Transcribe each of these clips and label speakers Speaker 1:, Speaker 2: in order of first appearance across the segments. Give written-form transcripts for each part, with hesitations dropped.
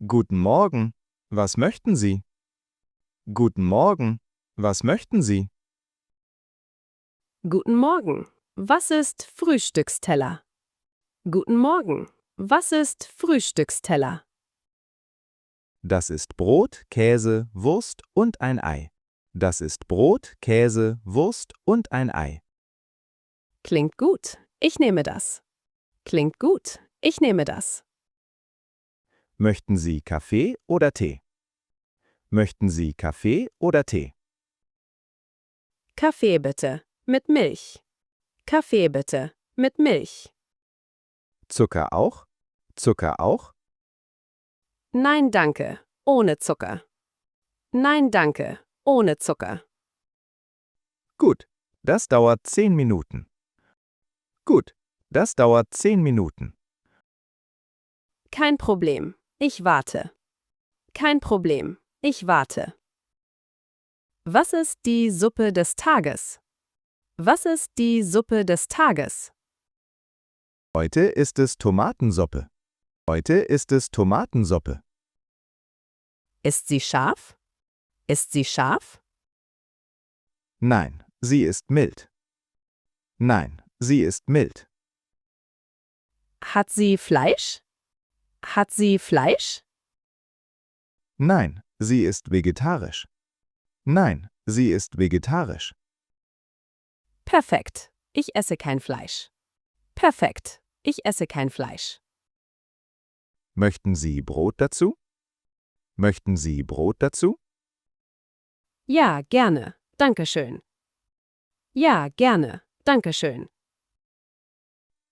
Speaker 1: Guten Morgen, was möchten Sie? Guten Morgen, was möchten Sie?
Speaker 2: Guten Morgen. Was ist Frühstücksteller? Guten Morgen. Was ist Frühstücksteller?
Speaker 1: Das ist Brot, Käse, Wurst und ein Ei. Das ist Brot, Käse, Wurst und ein Ei.
Speaker 2: Klingt gut. Ich nehme das. Klingt gut. Ich nehme das.
Speaker 1: Möchten Sie Kaffee oder Tee? Möchten Sie Kaffee oder Tee?
Speaker 2: Kaffee bitte. Mit Milch. Kaffee bitte. Mit Milch.
Speaker 1: Zucker auch? Zucker auch?
Speaker 2: Nein, danke. Ohne Zucker. Nein, danke. Ohne Zucker.
Speaker 1: Gut, das dauert 10 Minuten. Gut, das dauert 10 Minuten.
Speaker 2: Kein Problem. Ich warte. Kein Problem. Ich warte. Was ist die Suppe des Tages? Was ist die Suppe des Tages?
Speaker 1: Heute ist es Tomatensuppe. Heute ist es Tomatensuppe.
Speaker 2: Ist sie scharf? Ist sie scharf?
Speaker 1: Nein, sie ist mild. Nein, sie ist mild.
Speaker 2: Hat sie Fleisch? Hat sie Fleisch?
Speaker 1: Nein, sie ist vegetarisch. Nein, sie ist vegetarisch.
Speaker 2: Perfekt. Ich esse kein Fleisch. Perfekt. Ich esse kein Fleisch.
Speaker 1: Möchten Sie Brot dazu? Möchten Sie Brot dazu?
Speaker 2: Ja, gerne. Dankeschön. Ja, gerne. Dankeschön.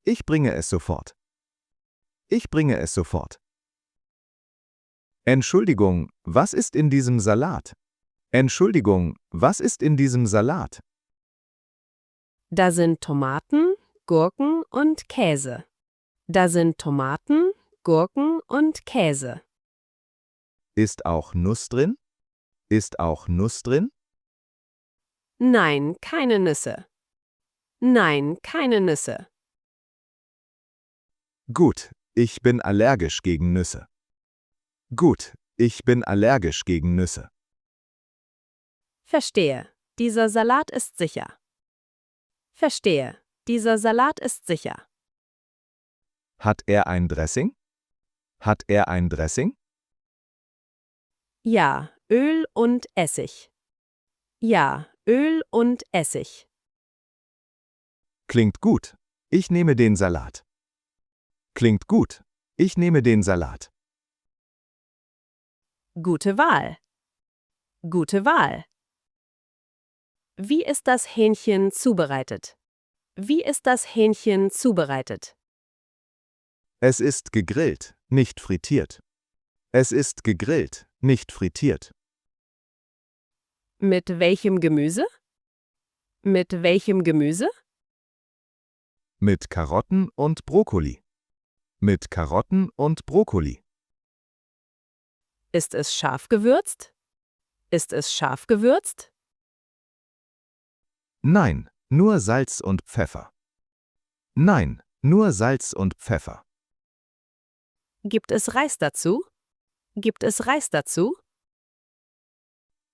Speaker 1: Ich bringe es sofort. Ich bringe es sofort. Entschuldigung, was ist in diesem Salat? Entschuldigung, was ist in diesem Salat?
Speaker 2: Da sind Tomaten, Gurken und Käse. Da sind Tomaten, Gurken und Käse.
Speaker 1: Ist auch Nuss drin? Ist auch Nuss drin?
Speaker 2: Nein, keine Nüsse. Nein, keine Nüsse.
Speaker 1: Gut, ich bin allergisch gegen Nüsse. Gut, ich bin allergisch gegen Nüsse.
Speaker 2: Verstehe. Dieser Salat ist sicher. Verstehe. Dieser Salat ist sicher.
Speaker 1: Hat er ein Dressing? Hat er ein Dressing?
Speaker 2: Ja, Öl und Essig. Ja, Öl und Essig.
Speaker 1: Klingt gut. Ich nehme den Salat. Klingt gut. Ich nehme den Salat.
Speaker 2: Gute Wahl. Gute Wahl. Wie ist das Hähnchen zubereitet? Wie ist das Hähnchen zubereitet?
Speaker 1: Es ist gegrillt, nicht frittiert. Es ist gegrillt, nicht frittiert.
Speaker 2: Mit welchem Gemüse? Mit welchem Gemüse?
Speaker 1: Mit Karotten und Brokkoli. Mit Karotten und Brokkoli.
Speaker 2: Ist es scharf gewürzt? Ist es scharf gewürzt?
Speaker 1: Nein, nur Salz und Pfeffer. Nein, nur Salz und Pfeffer.
Speaker 2: Gibt es Reis dazu? Gibt es Reis dazu?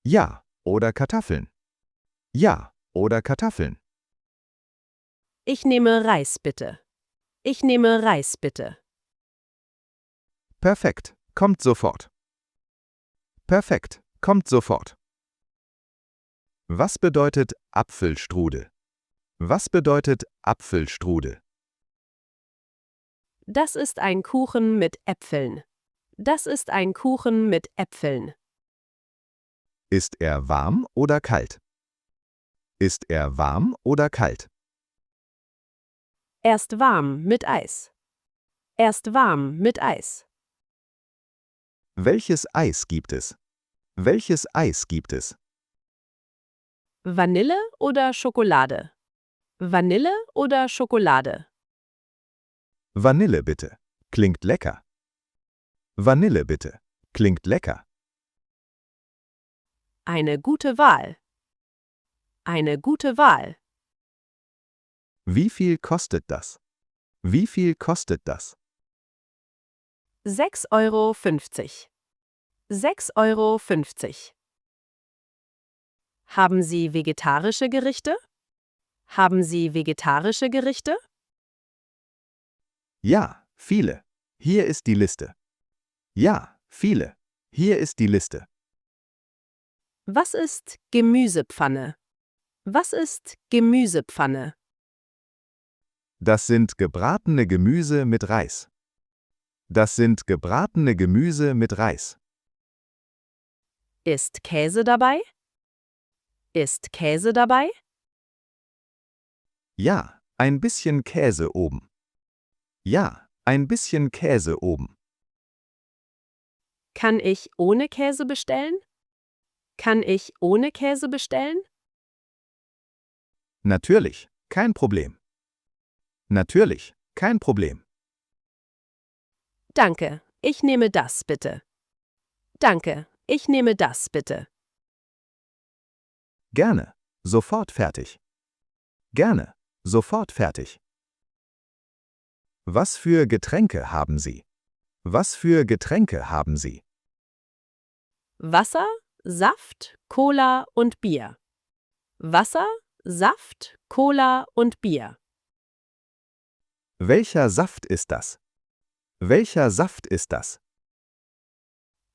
Speaker 1: Ja, oder Kartoffeln. Ja, oder Kartoffeln.
Speaker 2: Ich nehme Reis bitte. Ich nehme Reis bitte.
Speaker 1: Perfekt, kommt sofort. Perfekt, kommt sofort. Was bedeutet Apfelstrudel? Was bedeutet Apfelstrudel?
Speaker 2: Das ist ein Kuchen mit Äpfeln. Das ist ein Kuchen mit Äpfeln.
Speaker 1: Ist er warm oder kalt? Ist er warm oder kalt?
Speaker 2: Erst warm mit Eis. Erst warm mit Eis.
Speaker 1: Welches Eis gibt es? Welches Eis gibt es?
Speaker 2: Vanille oder Schokolade? Vanille oder Schokolade?
Speaker 1: Vanille bitte. Klingt lecker. Vanille bitte. Klingt lecker.
Speaker 2: Eine gute Wahl. Eine gute Wahl.
Speaker 1: Wie viel kostet das? Wie viel kostet das?
Speaker 2: 6,50 €. 6,50 €. Haben Sie vegetarische Gerichte? Haben Sie vegetarische Gerichte?
Speaker 1: Ja, viele. Hier ist die Liste. Ja, viele. Hier ist die Liste.
Speaker 2: Was ist Gemüsepfanne? Was ist Gemüsepfanne?
Speaker 1: Das sind gebratene Gemüse mit Reis. Das sind gebratene Gemüse mit Reis.
Speaker 2: Ist Käse dabei? Ist Käse dabei?
Speaker 1: Ja, ein bisschen Käse oben. Ja, ein bisschen Käse oben.
Speaker 2: Kann ich ohne Käse bestellen? Kann ich ohne Käse bestellen?
Speaker 1: Natürlich, kein Problem. Natürlich, kein Problem.
Speaker 2: Danke, ich nehme das bitte. Danke, ich nehme das bitte.
Speaker 1: Gerne, sofort fertig. Gerne, sofort fertig. Was für Getränke haben Sie? Was für Getränke haben Sie?
Speaker 2: Wasser, Saft, Cola und Bier. Wasser, Saft, Cola und Bier.
Speaker 1: Welcher Saft ist das? Welcher Saft ist das?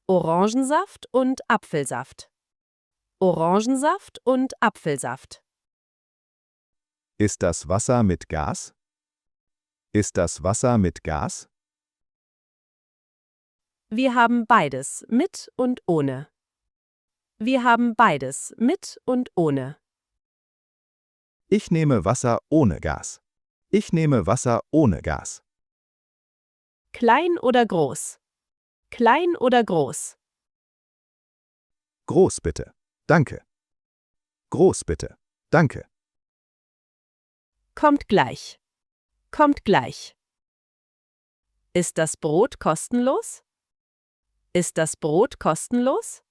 Speaker 2: Orangensaft und Apfelsaft. Orangensaft und Apfelsaft.
Speaker 1: Ist das Wasser mit Gas? Ist das Wasser mit Gas?
Speaker 2: Wir haben beides, mit und ohne. Wir haben beides, mit und ohne.
Speaker 1: Ich nehme Wasser ohne Gas. Ich nehme Wasser ohne Gas.
Speaker 2: Klein oder groß? Klein oder groß?
Speaker 1: Groß bitte. Danke. Groß bitte. Danke.
Speaker 2: Kommt gleich. Kommt gleich. Ist das Brot kostenlos? Ist das Brot kostenlos?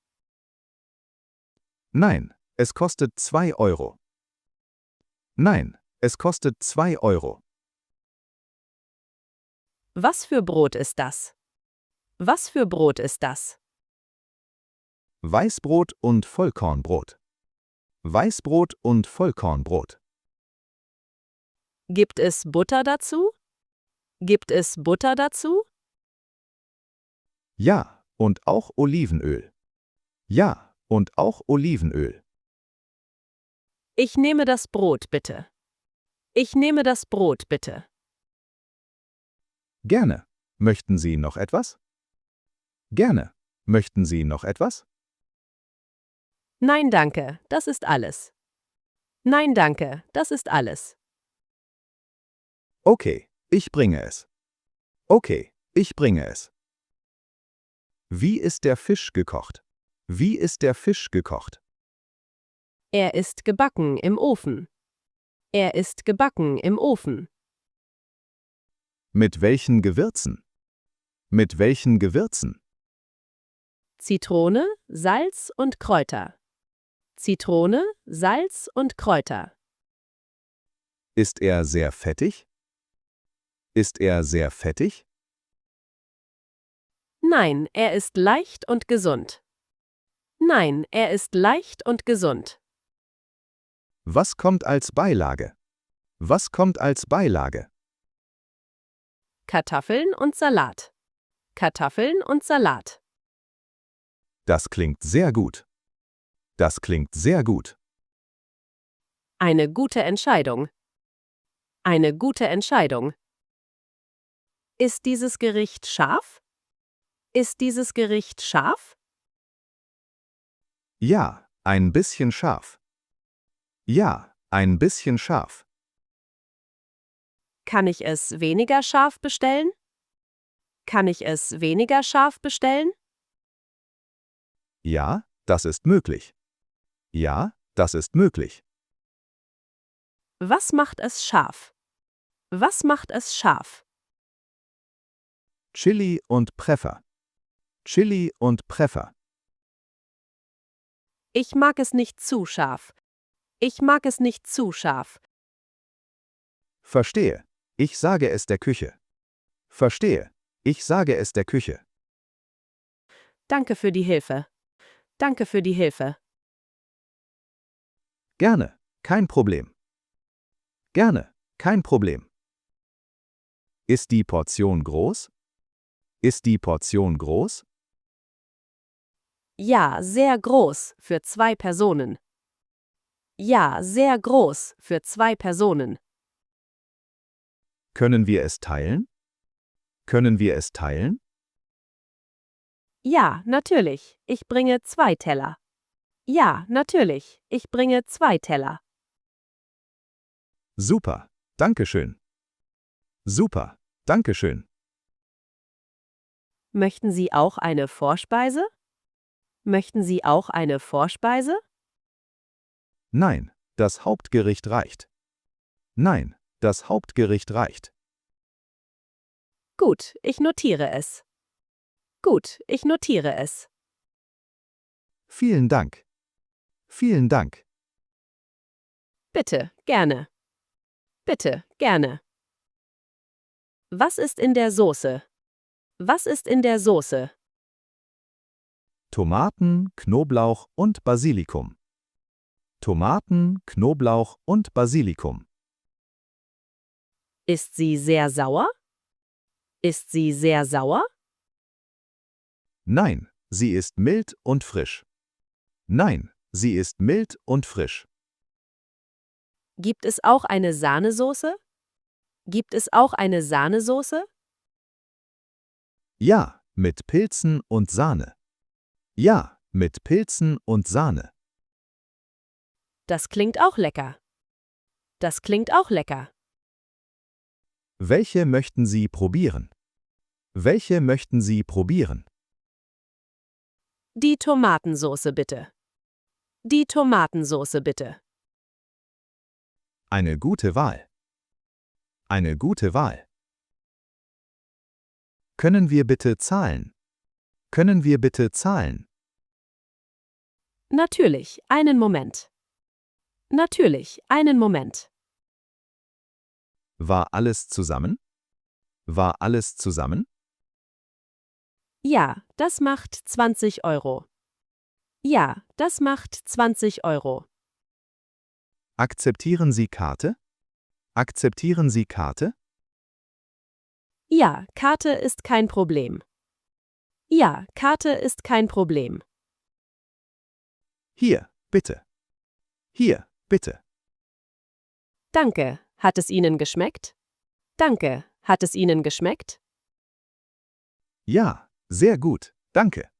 Speaker 1: Nein, es kostet 2 Euro. Nein, es kostet 2 Euro.
Speaker 2: Was für Brot ist das? Was für Brot ist das?
Speaker 1: Weißbrot und Vollkornbrot. Weißbrot und Vollkornbrot.
Speaker 2: Gibt es Butter dazu? Gibt es Butter dazu?
Speaker 1: Ja, und auch Olivenöl. Ja, und auch Olivenöl.
Speaker 2: Ich nehme das Brot bitte. Ich nehme das Brot bitte.
Speaker 1: Gerne. Möchten Sie noch etwas? Gerne. Möchten Sie noch etwas?
Speaker 2: Nein, danke, das ist alles. Nein, danke, das ist alles.
Speaker 1: Okay, ich bringe es. Okay, ich bringe es. Wie ist der Fisch gekocht? Wie ist der Fisch gekocht?
Speaker 2: Er ist gebacken im Ofen. Er ist gebacken im Ofen.
Speaker 1: Mit welchen Gewürzen? Mit welchen Gewürzen?
Speaker 2: Zitrone, Salz und Kräuter. Zitrone, Salz und Kräuter.
Speaker 1: Ist er sehr fettig? Ist er sehr fettig?
Speaker 2: Nein, er ist leicht und gesund. Nein, er ist leicht und gesund.
Speaker 1: Was kommt als Beilage? Was kommt als Beilage?
Speaker 2: Kartoffeln und Salat. Kartoffeln und Salat.
Speaker 1: Das klingt sehr gut. Das klingt sehr gut.
Speaker 2: Eine gute Entscheidung. Eine gute Entscheidung. Ist dieses Gericht scharf? Ist dieses Gericht scharf?
Speaker 1: Ja, ein bisschen scharf. Ja, ein bisschen scharf.
Speaker 2: Kann ich es weniger scharf bestellen? Kann ich es weniger scharf bestellen?
Speaker 1: Ja, das ist möglich. Ja, das ist möglich.
Speaker 2: Was macht es scharf? Was macht es scharf?
Speaker 1: Chili und Pfeffer. Chili und Pfeffer.
Speaker 2: Ich mag es nicht zu scharf. Ich mag es nicht zu scharf.
Speaker 1: Verstehe. Ich sage es der Küche. Verstehe. Ich sage es der Küche.
Speaker 2: Danke für die Hilfe. Danke für die Hilfe.
Speaker 1: Gerne, kein Problem. Gerne, kein Problem. Ist die Portion groß? Ist die Portion groß?
Speaker 2: Ja, sehr groß für 2 Personen. Ja, sehr groß für 2 Personen.
Speaker 1: Können wir es teilen? Können wir es teilen?
Speaker 2: Ja, natürlich. Ich bringe 2 Teller. Ja, natürlich. Ich bringe 2 Teller.
Speaker 1: Super, danke schön. Super, danke schön.
Speaker 2: Möchten Sie auch eine Vorspeise? Möchten Sie auch eine Vorspeise?
Speaker 1: Nein, das Hauptgericht reicht. Nein, das Hauptgericht reicht.
Speaker 2: Gut, ich notiere es. Gut, ich notiere es.
Speaker 1: Vielen Dank. Vielen Dank.
Speaker 2: Bitte, gerne. Bitte, gerne. Was ist in der Soße? Was ist in der Soße?
Speaker 1: Tomaten, Knoblauch und Basilikum. Tomaten, Knoblauch und Basilikum.
Speaker 2: Ist sie sehr sauer? Ist sie sehr sauer?
Speaker 1: Nein, sie ist mild und frisch. Nein, sie ist mild und frisch.
Speaker 2: Gibt es auch eine Sahnesoße? Gibt es auch eine Sahnesoße?
Speaker 1: Ja, mit Pilzen und Sahne. Ja, mit Pilzen und Sahne.
Speaker 2: Das klingt auch lecker. Das klingt auch lecker.
Speaker 1: Welche möchten Sie probieren? Welche möchten Sie probieren?
Speaker 2: Die Tomatensoße bitte. Die Tomatensoße bitte.
Speaker 1: Eine gute Wahl. Eine gute Wahl. Können wir bitte zahlen? Können wir bitte zahlen?
Speaker 2: Natürlich, einen Moment. Natürlich, einen Moment.
Speaker 1: War alles zusammen? War alles zusammen?
Speaker 2: Ja, das macht 20 Euro. Ja, das macht 20 Euro.
Speaker 1: Akzeptieren Sie Karte? Akzeptieren Sie Karte?
Speaker 2: Ja, Karte ist kein Problem. Ja, Karte ist kein Problem.
Speaker 1: Hier, bitte. Hier, bitte.
Speaker 2: Danke, hat es Ihnen geschmeckt? Danke, hat es Ihnen geschmeckt?
Speaker 1: Ja, sehr gut, danke.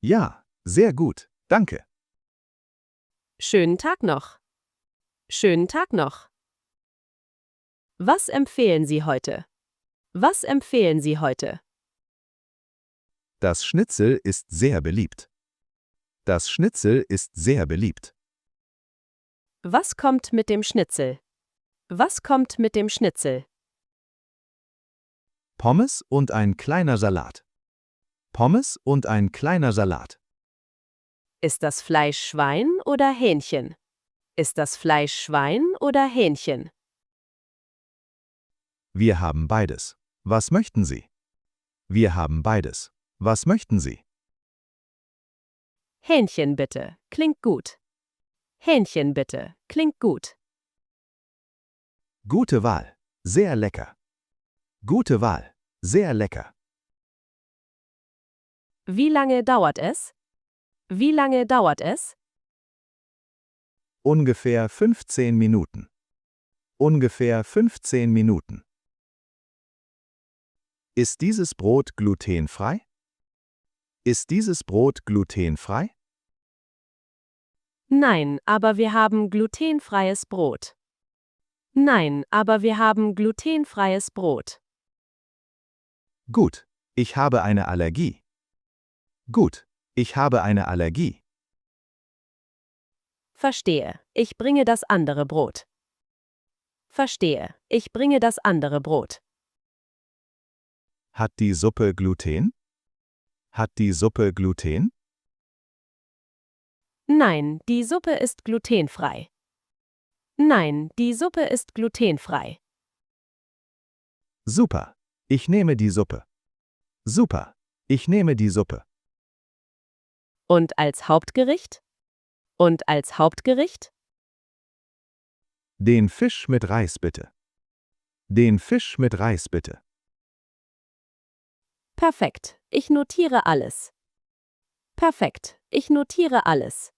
Speaker 1: Ja, sehr gut, danke.
Speaker 2: Schönen Tag noch. Schönen Tag noch. Was empfehlen Sie heute? Was empfehlen Sie heute?
Speaker 1: Das Schnitzel ist sehr beliebt. Das Schnitzel ist sehr beliebt.
Speaker 2: Was kommt mit dem Schnitzel? Was kommt mit dem Schnitzel?
Speaker 1: Pommes und ein kleiner Salat. Pommes und ein kleiner Salat.
Speaker 2: Ist das Fleisch Schwein oder Hähnchen? Ist das Fleisch Schwein oder Hähnchen?
Speaker 1: Wir haben beides. Was möchten Sie? Wir haben beides. Was möchten Sie?
Speaker 2: Hähnchen bitte, klingt gut. Hähnchen bitte, klingt gut.
Speaker 1: Gute Wahl. Sehr lecker. Gute Wahl. Sehr lecker.
Speaker 2: Wie lange dauert es? Wie lange dauert es?
Speaker 1: Ungefähr 15 Minuten. Ungefähr 15 Minuten. Ist dieses Brot glutenfrei? Ist dieses Brot glutenfrei?
Speaker 2: Nein, aber wir haben glutenfreies Brot. Nein, aber wir haben glutenfreies Brot.
Speaker 1: Gut, ich habe eine Allergie. Gut, ich habe eine Allergie.
Speaker 2: Verstehe, ich bringe das andere Brot. Verstehe, ich bringe das andere Brot.
Speaker 1: Hat die Suppe Gluten? Hat die Suppe Gluten?
Speaker 2: Nein, die Suppe ist glutenfrei. Nein, die Suppe ist glutenfrei.
Speaker 1: Super, ich nehme die Suppe. Super. Ich nehme die Suppe.
Speaker 2: Und als Hauptgericht? Und als Hauptgericht?
Speaker 1: Den Fisch mit Reis bitte. Den Fisch mit Reis bitte.
Speaker 2: Perfekt. Ich notiere alles. Perfekt. Ich notiere alles.